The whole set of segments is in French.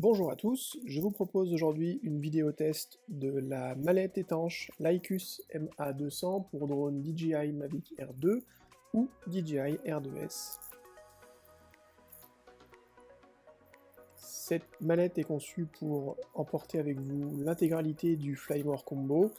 Bonjour à tous, je vous propose aujourd'hui une vidéo test de la mallette étanche Lycus MA200 pour drone DJI Mavic R2 ou DJI R2S. Cette mallette est conçue pour emporter avec vous l'intégralité du Flymore Combo,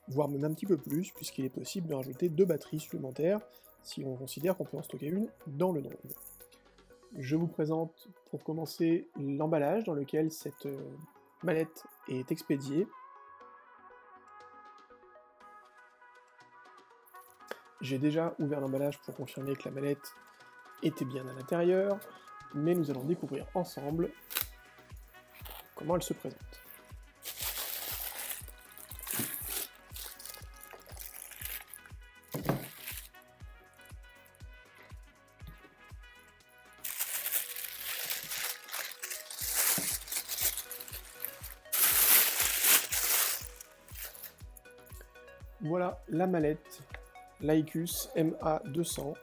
voire même un petit peu plus, puisqu'il est possible de rajouter 2 batteries supplémentaires, si on considère qu'on peut en stocker une dans le drone. Je vous présente pour commencer l'emballage dans lequel cette mallette est expédiée. J'ai déjà ouvert l'emballage pour confirmer que la mallette était bien à l'intérieur, mais nous allons découvrir ensemble comment elle se présente. Voilà la mallette Lycus MA200.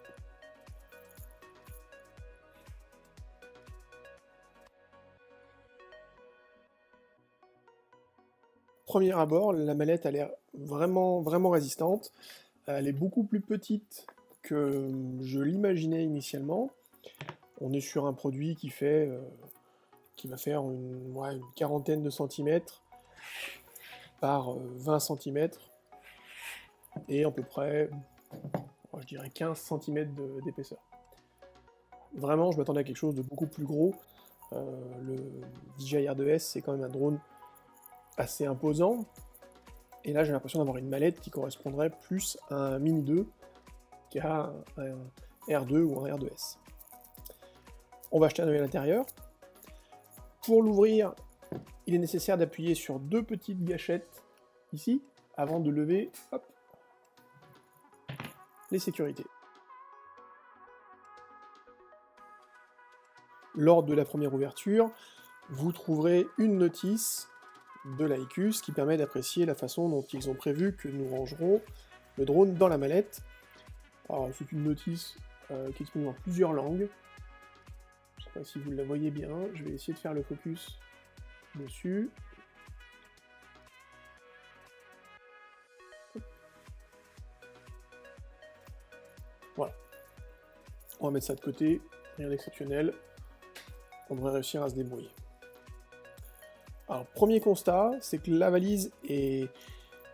Premier abord, la mallette a l'air vraiment résistante. Elle est beaucoup plus petite que je l'imaginais initialement. On est sur un produit qui va faire une quarantaine de centimètres par 20 centimètres et à peu près, je dirais 15 cm d'épaisseur. Vraiment, je m'attendais à quelque chose de beaucoup plus gros. Le DJI R2S, c'est quand même un drone assez imposant, et là j'ai l'impression d'avoir une mallette qui correspondrait plus à un Mini 2 qu'à un R2 ou un R2S. On va jeter un œil à l'intérieur. Pour l'ouvrir, il est nécessaire d'appuyer sur 2 petites gâchettes ici, avant de lever, hop, les sécurités. Lors de la première ouverture, vous trouverez une notice de Lycus qui permet d'apprécier la façon dont ils ont prévu que nous rangerons le drone dans la mallette. Alors c'est une notice qui est disponible en plusieurs langues. Je ne sais pas si vous la voyez bien, je vais essayer de faire le focus dessus. Voilà. On va mettre ça de côté, rien d'exceptionnel. On devrait réussir à se débrouiller. Alors, premier constat, c'est que la valise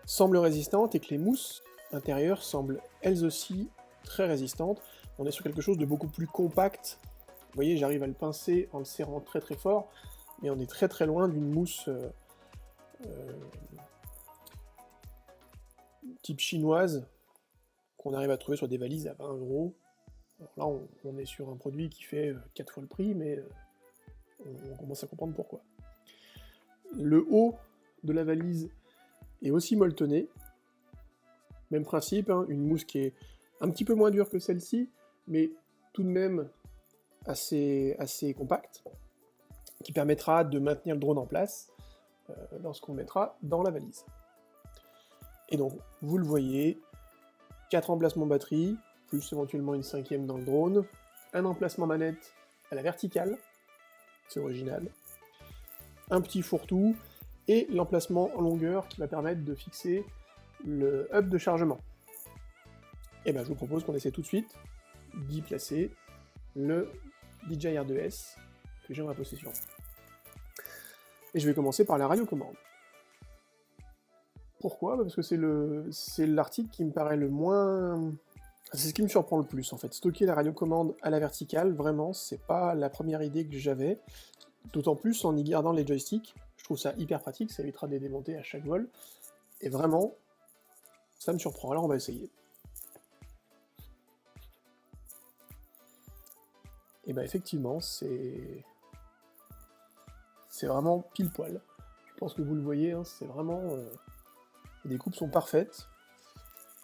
semble résistante et que les mousses intérieures semblent elles aussi très résistantes. On est sur quelque chose de beaucoup plus compact. Vous voyez, j'arrive à le pincer en le serrant très fort, mais on est très loin d'une mousse type chinoise qu'on arrive à trouver sur des valises à 20 €. Alors là, on est sur un produit qui fait 4 fois le prix, mais on commence à comprendre pourquoi. Le haut de la valise est aussi molletonné. Même principe, hein, une mousse qui est un petit peu moins dure que celle-ci, mais tout de même assez compacte, qui permettra de maintenir le drone en place lorsqu'on le mettra dans la valise. Et donc, vous le voyez, 4 emplacements batterie, plus éventuellement une 5e dans le drone, un emplacement manette à la verticale, c'est original, un petit fourre-tout, et l'emplacement en longueur qui va permettre de fixer le hub de chargement. Et bien je vous propose qu'on essaie tout de suite d'y placer le DJI R2S que j'ai en ma possession. Et je vais commencer par la radiocommande. Pourquoi? Parce que c'est l'article qui me paraît le moins... C'est ce qui me surprend le plus en fait. Stocker la radiocommande à la verticale, vraiment, c'est pas la première idée que j'avais. D'autant plus en y gardant les joysticks, je trouve ça hyper pratique, ça évitera de les démonter à chaque vol, et vraiment, ça me surprend, alors on va essayer. Et bah effectivement, c'est vraiment pile poil. Je pense que vous le voyez, hein, c'est vraiment... Les découpes sont parfaites,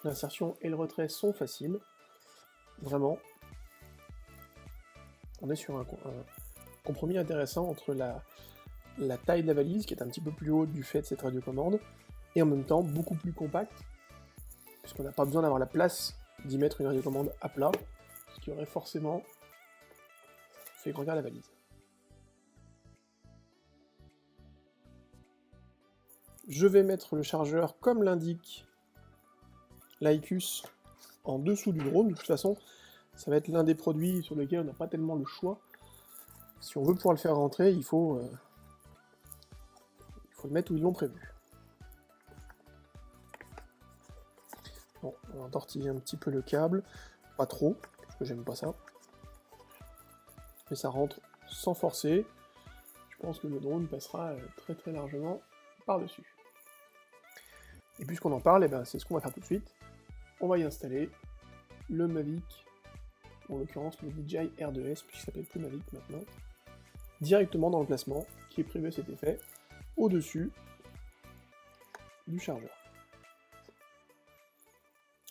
l'insertion et le retrait sont faciles, vraiment. On est sur un compromis intéressant entre la taille de la valise, qui est un petit peu plus haute du fait de cette radiocommande, et en même temps beaucoup plus compacte, puisqu'on n'a pas besoin d'avoir la place d'y mettre une radiocommande à plat, ce qui aurait forcément fait grandir la valise. Je vais mettre le chargeur comme l'indique l'IQus en dessous du drone. De toute façon, ça va être l'un des produits sur lesquels on n'a pas tellement le choix. Si on veut pouvoir le faire rentrer, il faut le mettre où ils l'ont prévu. Bon, on va tortiller un petit peu le câble, pas trop, parce que j'aime pas ça. Mais ça rentre sans forcer. Je pense que le drone passera très très largement par-dessus. Et puisqu'on en parle, eh ben, c'est ce qu'on va faire tout de suite. On va y installer le Mavic, en l'occurrence le DJI R2S, puisqu'il s'appelle plus Mavic maintenant, directement dans le placement qui est prévu à cet effet, au-dessus du chargeur.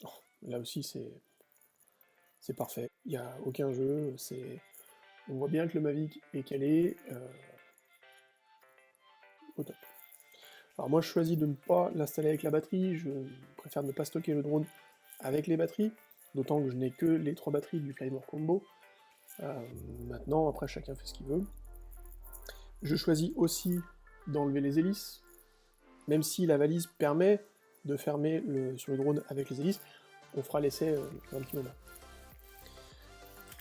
Oh, là aussi c'est parfait, il n'y a aucun jeu, on voit bien que le Mavic est calé au top. Alors moi je choisis de ne pas l'installer avec la batterie, je préfère ne pas stocker le drone avec les batteries, d'autant que je n'ai que les 3 batteries du Flymore Combo. Maintenant, après chacun fait ce qu'il veut. Je choisis aussi d'enlever les hélices, même si la valise permet de fermer sur le drone avec les hélices, on fera l'essai dans un petit moment.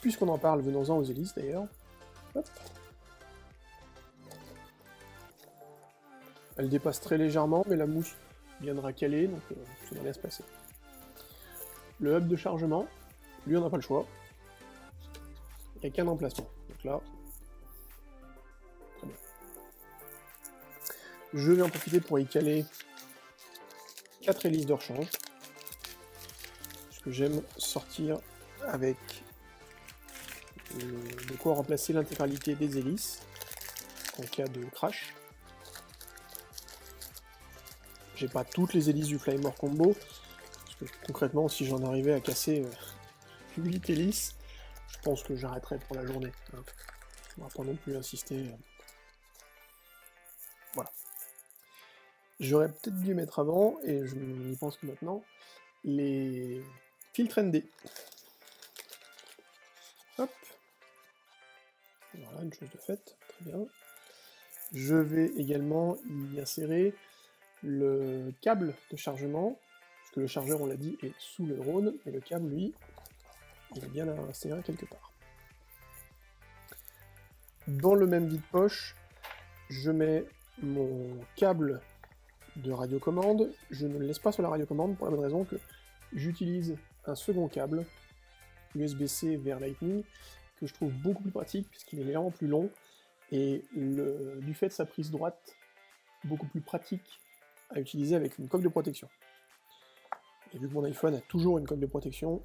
Puisqu'on en parle, venons-en aux hélices d'ailleurs. Elle dépasse très légèrement, mais la mousse viendra caler, donc ça va laisse passer. Le hub de chargement, lui on n'a pas le choix. Il n'y a qu'un emplacement. Donc là, très bien. Je vais en profiter pour y caler 4 hélices de rechange. Parce que j'aime sortir avec de quoi remplacer l'intégralité des hélices en cas de crash. J'ai pas toutes les hélices du Flymore Combo, parce que concrètement, si j'en arrivais à casser 8 hélices, je pense que j'arrêterais pour la journée. Hein. On va pas non plus insister. Voilà. J'aurais peut-être dû mettre avant, et je n'y pense que maintenant, les filtres ND. Hop. Voilà, une chose de faite, très bien. Je vais également y insérer le câble de chargement, parce que le chargeur, on l'a dit, est sous le drone, mais le câble, lui, il est bien inséré quelque part. Dans le même vide-poche, je mets mon câble de radiocommande. Je ne le laisse pas sur la radiocommande pour la bonne raison que j'utilise un second câble USB-C vers Lightning que je trouve beaucoup plus pratique puisqu'il est légèrement plus long et du fait de sa prise droite, beaucoup plus pratique à utiliser avec une coque de protection. Et vu que mon iPhone a toujours une coque de protection,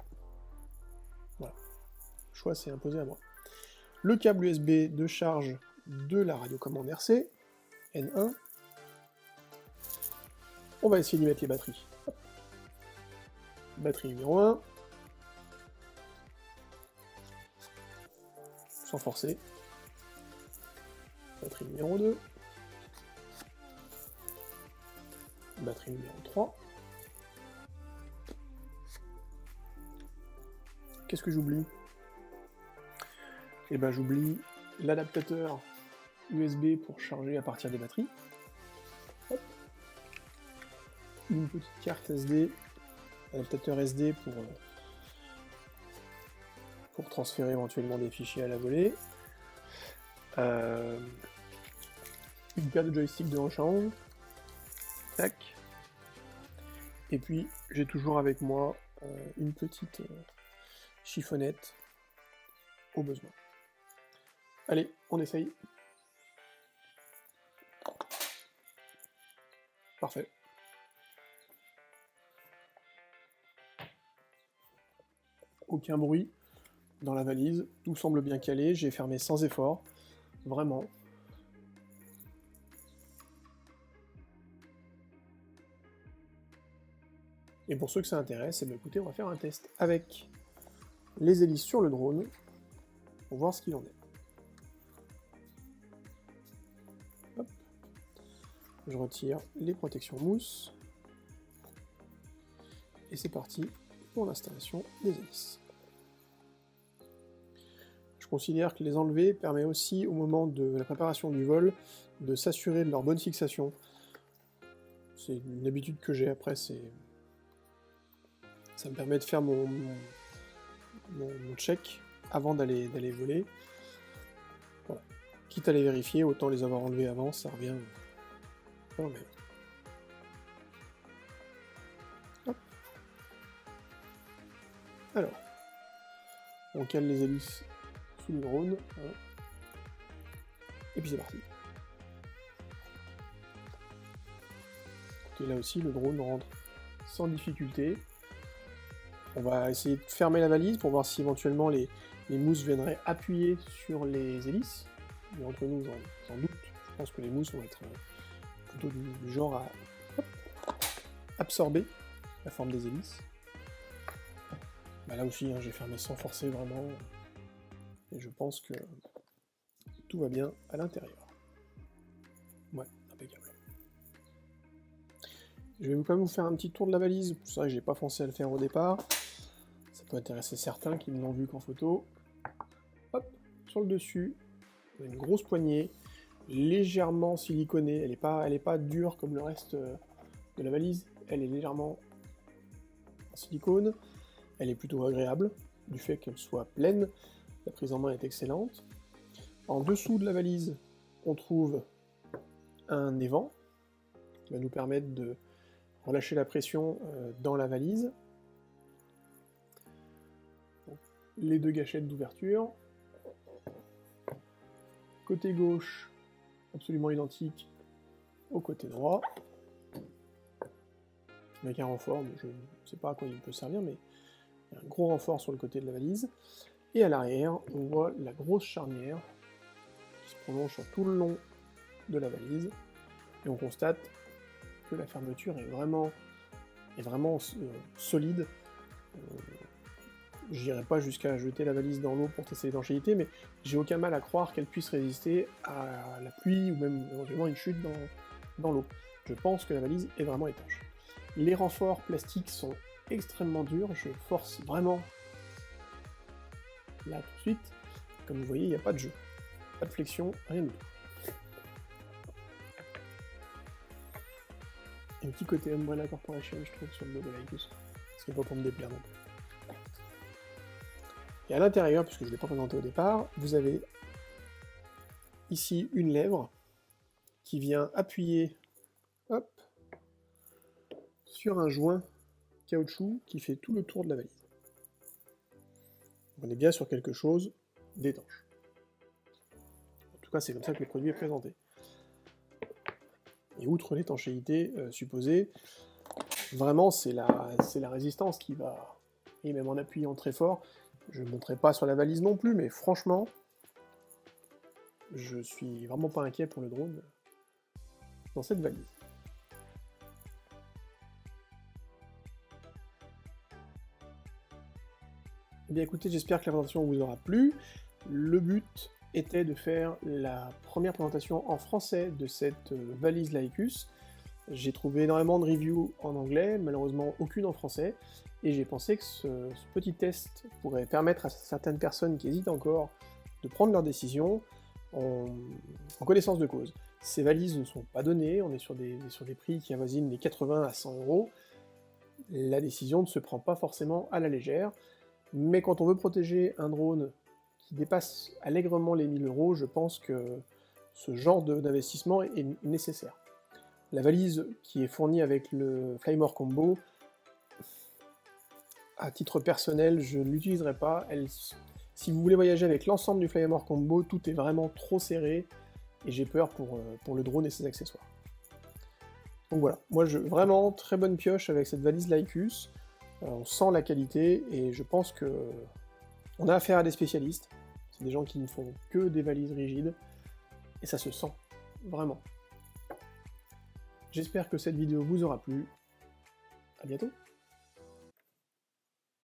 voilà, le choix s'est imposé à moi. Le câble USB de charge de la radiocommande RC, N1. On va essayer d'y mettre les batteries. Hop. Batterie numéro 1. Sans forcer. Batterie numéro 2. Batterie numéro 3. Qu'est-ce que j'oublie? Eh ben j'oublie l'adaptateur USB pour charger à partir des batteries. Hop. Une petite carte SD, adaptateur SD pour transférer éventuellement des fichiers à la volée. Une paire de joysticks de rechange. Tac. Et puis j'ai toujours avec moi une petite chiffonnette au besoin. Allez, on essaye. Parfait. Aucun bruit dans la valise, tout semble bien calé, j'ai fermé sans effort, vraiment. Et pour ceux que ça intéresse, eh bien, écoutez, on va faire un test avec les hélices sur le drone, pour voir ce qu'il en est. Hop. Je retire les protections mousse, et c'est parti pour l'installation des hélices. Je considère que les enlever permet aussi, au moment de la préparation du vol, de s'assurer de leur bonne fixation. c'est une habitude que j'ai après, ça me permet de faire mon check avant d'aller voler. Voilà. Quitte à les vérifier, autant les avoir enlevés avant, ça revient pas au même. Hop. Alors, on cale les hélices sous le drone, voilà. Et puis c'est parti. Écoutez, là aussi, le drone rentre sans difficulté. On va essayer de fermer la valise pour voir si éventuellement les mousses viendraient appuyer sur les hélices. Mais entre nous, j'en doute. Je pense que les mousses vont être plutôt du genre à absorber la forme des hélices. Bah là aussi, hein, j'ai fermé sans forcer vraiment. Et je pense que tout va bien à l'intérieur. Ouais, impeccable. Je vais quand même vous faire un petit tour de la valise. C'est vrai que j'ai pas pensé à le faire au départ. Ça peut intéresser certains qui ne l'ont vu qu'en photo. Hop, sur le dessus, on a une grosse poignée, légèrement siliconée. Elle est pas dure comme le reste de la valise. Elle est légèrement en silicone. Elle est plutôt agréable, du fait qu'elle soit pleine. La prise en main est excellente. En dessous de la valise, on trouve un évent qui va nous permettre de relâcher la pression dans la valise. Donc, les deux gâchettes d'ouverture. Côté gauche, absolument identique au côté droit. Avec un renfort, je ne sais pas à quoi il peut servir, mais il y a un gros renfort sur le côté de la valise. Et à l'arrière, on voit la grosse charnière qui se prolonge sur tout le long de la valise. Et on constate que la fermeture est vraiment solide. J'irai pas jusqu'à jeter la valise dans l'eau pour tester l'étanchéité, mais j'ai aucun mal à croire qu'elle puisse résister à la pluie ou même éventuellement une chute dans l'eau. Je pense que la valise est vraiment étanche. Les renforts plastiques sont extrêmement durs, je force vraiment là tout de suite. Comme vous voyez, il n'y a pas de jeu, pas de flexion, rien du tout. Un petit côté Umbrella Corporation, je trouve, sur le dos de l'Aicus. C'est pas pour me déplaire non plus. Et à l'intérieur, puisque je ne l'ai pas présenté au départ, vous avez ici une lèvre qui vient appuyer, hop, sur un joint caoutchouc qui fait tout le tour de la valise. On est bien sur quelque chose d'étanche. En tout cas, c'est comme ça que le produit est présenté. Et outre l'étanchéité supposée, vraiment c'est la résistance qui va, et même en appuyant très fort, je ne monterai pas sur la valise non plus, mais franchement, je suis vraiment pas inquiet pour le drone dans cette valise. Eh bien écoutez, j'espère que la présentation vous aura plu. Le but était de faire la première présentation en français de cette valise Laicus. J'ai trouvé énormément de reviews en anglais, malheureusement aucune en français, et j'ai pensé que ce petit test pourrait permettre à certaines personnes qui hésitent encore de prendre leur décision en connaissance de cause. Ces valises ne sont pas données, on est sur des prix qui avoisinent les 80 à 100 €. La décision ne se prend pas forcément à la légère, mais quand on veut protéger un drone qui dépasse allègrement les 1000 €, je pense que ce genre d'investissement est nécessaire. La valise qui est fournie avec le Flymore Combo, à titre personnel, je ne l'utiliserai pas. Si vous voulez voyager avec l'ensemble du Flymore Combo, tout est vraiment trop serré, et j'ai peur pour le drone et ses accessoires. Donc voilà, moi vraiment très bonne pioche avec cette valise Laicus, on sent la qualité, et je pense que on a affaire à des spécialistes, c'est des gens qui ne font que des valises rigides, et ça se sent, vraiment. J'espère que cette vidéo vous aura plu, à bientôt.